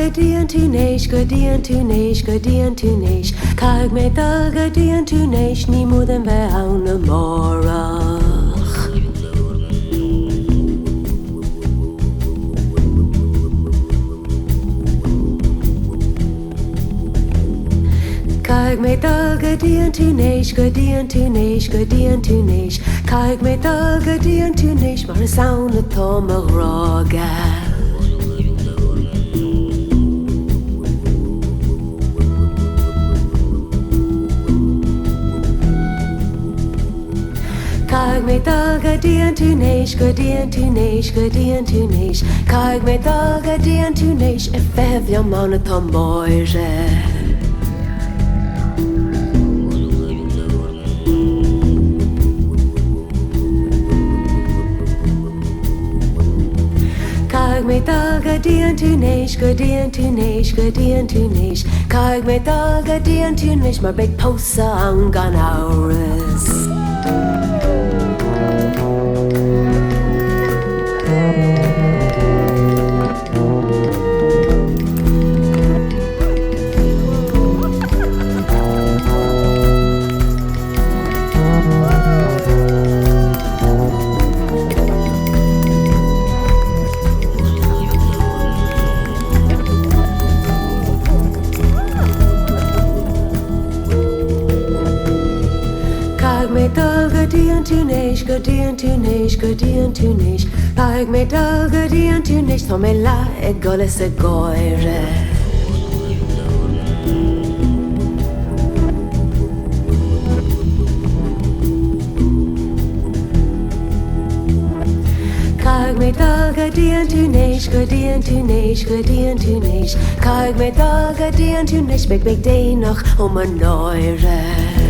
díon tú néis, go díon tú néis, go díon tú néis. Caig mé dal go díon tú néis, ní mód an bheith ann na mórach. Caig mé dal go díon tú néis, go díon tú néis, go díon tú néis. Caig mé dal go díon tú néis, mar is ann na tom a rága. Caig mé dal go díon tú néis, go díon tú néis, go díon tú néis. Caig mé dal go díon tú néis, I bheith am anna tá máire. Caig mé dal go díon tú néis, go díon tú néis, go díon tú néis. Caig mé dal go díon tú néis, mar beidh pósa an gan áras. Caig mé dal go díon tú néis, go díon tú néis, go díon tú néis. Caig mé dal go díon tú néis, tá mé le ag golas a gáire. Caig mé dal go díon tú néis, go díon tú néis, go díon tú néis. Caig mé dal go díon tú néis, beidh déanach an náire.